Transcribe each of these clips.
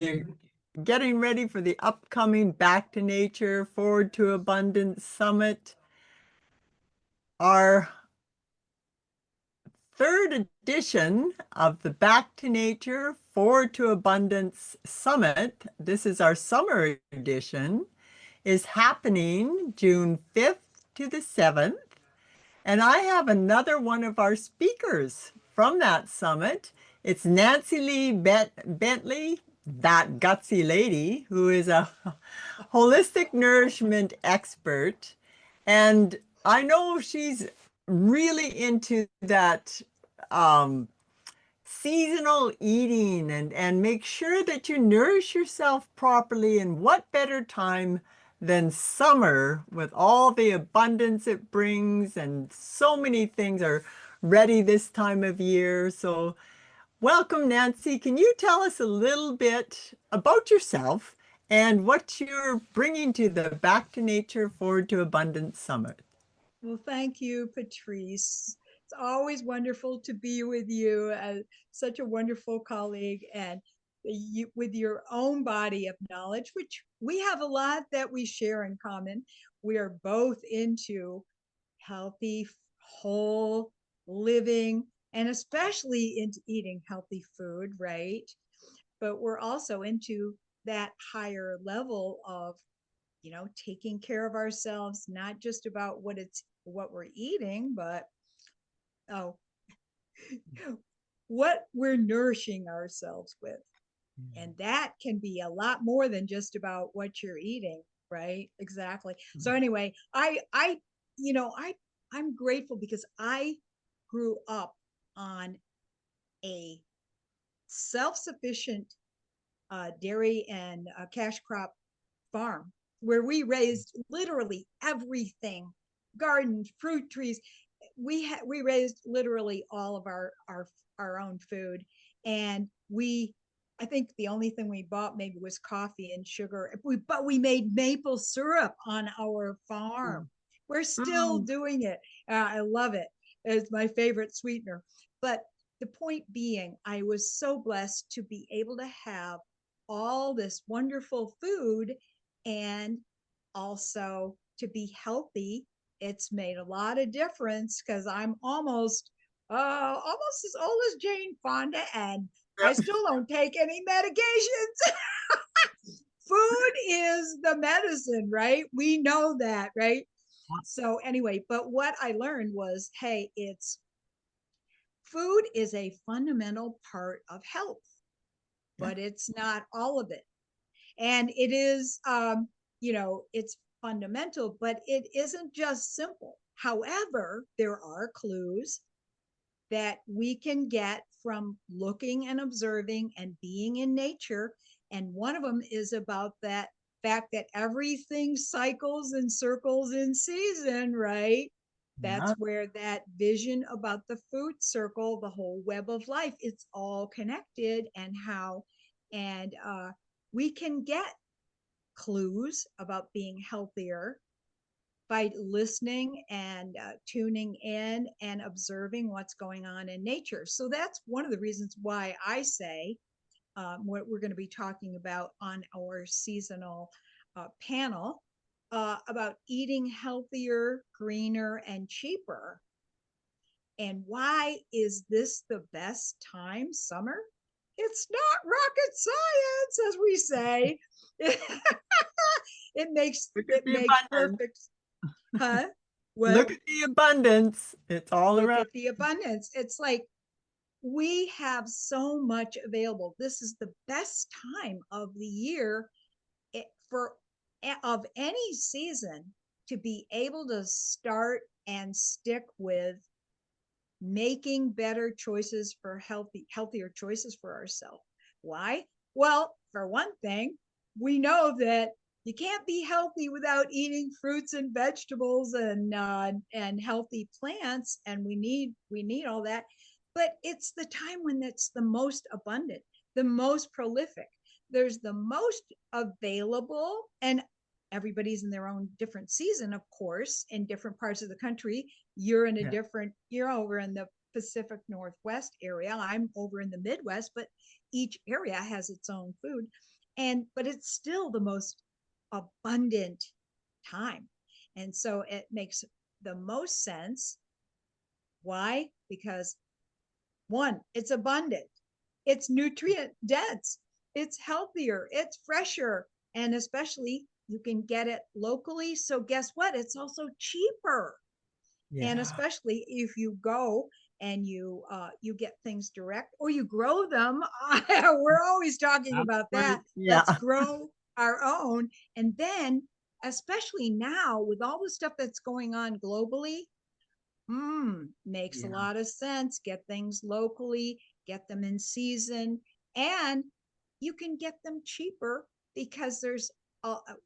you're getting ready for the upcoming Back to Nature, Forward to Abundance Summit. Our third edition of the Back to Nature, Forward to Abundance Summit, this is our summer edition, is happening June 5th to the 7th. And I have another one of our speakers from that summit. It's Nancy Lee Bentley, that gutsy lady, who is a holistic nourishment expert. And I know she's really into that seasonal eating and make sure that you nourish yourself properly. And what better time than summer with all the abundance it brings, and so many things are ready this time of year. So welcome, Nancy. Can you tell us a little bit about yourself and what you're bringing to the Back to Nature, Forward to Abundance Summit? Well, thank you, Patrice. It's always wonderful to be with you, such a wonderful colleague, and you, with your own body of knowledge, which we have a lot that we share in common. We are both into healthy, whole living, and especially into eating healthy food, right? But we're also into that higher level of taking care of ourselves, not just about what we're eating, but oh, what we're nourishing ourselves with. And that can be a lot more than just about what you're eating, right? Exactly. So anyway, you know, I, I'm grateful because I grew up on a self-sufficient dairy and cash crop farm where we raised literally everything, gardens, fruit trees. We raised literally all of our own food, and we I think the only thing we bought maybe was coffee and sugar. But we made maple syrup on our farm. We're still Mm. doing it. I love it. It's my favorite sweetener. But the point being, I was so blessed to be able to have all this wonderful food and also to be healthy. It's made a lot of difference because I'm almost as old as Jane Fonda, and I Yep. still don't take any medications. Food is the medicine, right? We know that, right? So anyway, but what I learned was, hey, it's food is a fundamental part of health, Yeah. but it's not all of it. And it is it's fundamental, but it isn't just simple. However, there are clues that we can get from looking and observing and being in nature, and one of them is about that fact that everything cycles and circles in season, right? That's Yeah. where that vision about the food circle, the whole web of life, it's all connected. And how and we can get clues about being healthier by listening and tuning in and observing what's going on in nature. So that's one of the reasons why I say what we're going to be talking about on our seasonal panel about eating healthier, greener, and cheaper. And why is this the best time, summer? It's not rocket science, as we say. Look at It the makes abundance. perfect. Huh? What? Look at the abundance. It's all Look around. at the abundance. It's like we have so much available. This is the best time of the year for of any season to be able to start and stick with making better choices for healthier choices for ourselves. Why? Well, for one thing, we know that you can't be healthy without eating fruits and vegetables and healthy plants, and we need all that. But it's the time when it's the most abundant, the most prolific. There's the most available, and everybody's in their own different season, of course, in different parts of the country. Yeah. You're over in the Pacific Northwest area. I'm over in the Midwest, but each area has its own food. but it's still the most abundant time. And so it makes the most sense. Why? Because one, it's abundant, it's nutrient dense, it's healthier, it's fresher, and especially you can get it locally. So guess what? It's also cheaper. And Yeah. especially if you go and you get things direct or you grow them. We're always talking That's about right. that. Let's Yeah. grow our own. And then, especially now with all the stuff that's going on globally, makes a Yeah. lot of sense. Get things locally, get them in season, and you can get them cheaper because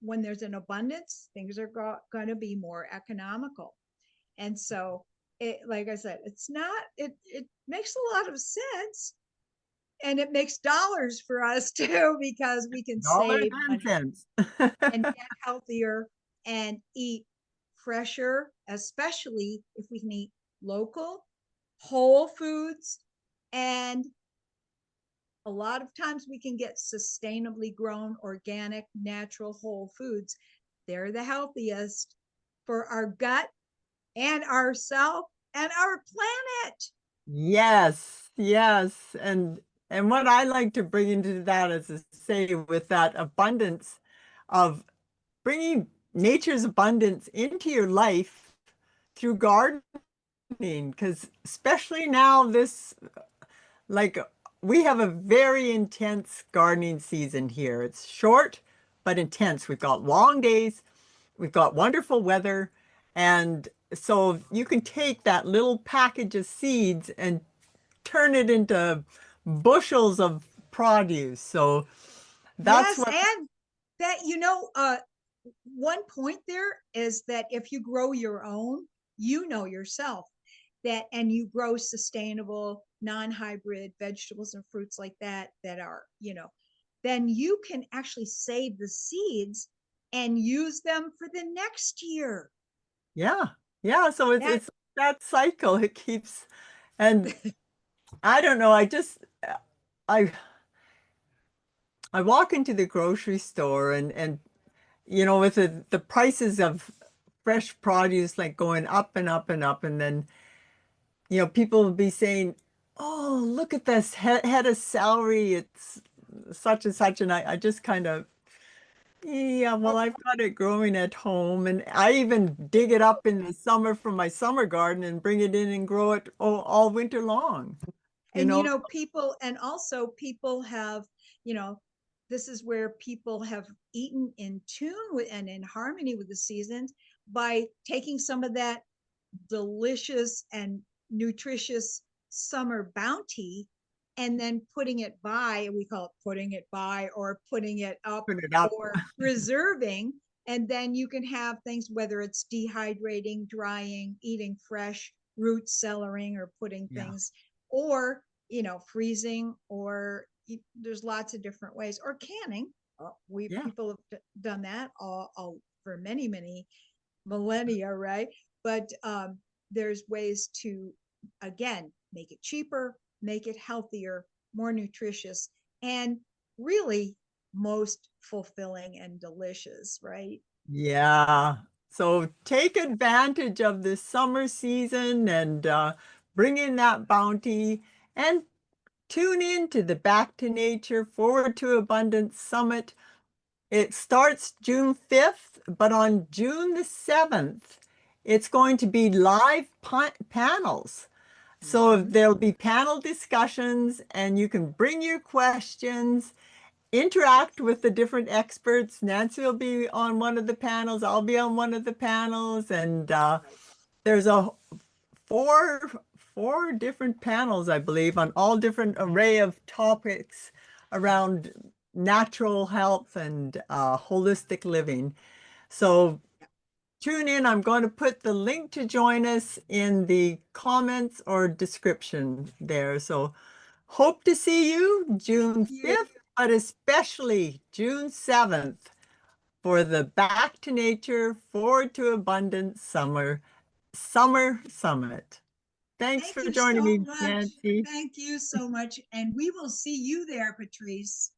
when there's an abundance, things are going to be more economical. And so, like I said, it makes a lot of sense, and it makes dollars for us too because we can Dollars save and money cents. and get healthier and eat fresher, especially if we can eat local, whole foods. And a lot of times we can get sustainably grown, organic, natural, whole foods. They're the healthiest for our gut and ourself and our planet. Yes, yes. And what I like to bring into that is to say with that abundance of bringing nature's abundance into your life through gardening, because especially now this like we have a very intense gardening season here. It's short but intense. We've got long days, we've got wonderful weather, and so you can take that little package of seeds and turn it into bushels of produce. So that's Yes, what, and that one point there is that if you grow your own, yourself that, and you grow sustainable non-hybrid vegetables and fruits like that are, then you can actually save the seeds and use them for the next year. yeah, yeah. So That it's that cycle. It keeps, and I don't know. I I walk into the grocery store and with the prices of fresh produce like going up and up and up, and then people will be saying, "Oh, look at this head of celery. It's such and such," and I just kind of, yeah, well, oh, I've got it growing at home, and I even dig it up in the summer from my summer garden and bring it in and grow it all winter long. You and know, people, and also people have, you know this is where people have eaten in tune with and in harmony with the seasons by taking some of that delicious and nutritious summer bounty and then putting it by, we call it putting it by or putting it up open it up. or preserving. And then you can have things, whether it's dehydrating, drying, eating fresh, root cellaring, or putting Yeah, things, or freezing, or there's lots of different ways, or canning. We yeah, people have done that all for many millennia, right? But there's ways to, again, make it cheaper, make it healthier, more nutritious, and really most fulfilling and delicious, right? yeah. So take advantage of this summer season and bring in that bounty and tune in to the Back to Nature Forward to Abundance Summit. It starts June 5th, but on June the 7th, it's going to be live panels. So Mm-hmm. there'll be panel discussions, and you can bring your questions, interact Yes. with the different experts. Nancy will be on one of the panels, I'll be on one of the panels, and Right. there's a four four different panels, I believe, on all different array of topics around natural health and holistic living. So Yeah. tune in. I'm going to put the link to join us in the comments or description there. So hope to see you June You 5th, but especially June 7th for the Back to Nature, Forward to Abundance Summer Summit. Thanks Thank for you joining so me, much. Nancy. Thank you so much. And we will see you there, Patrice.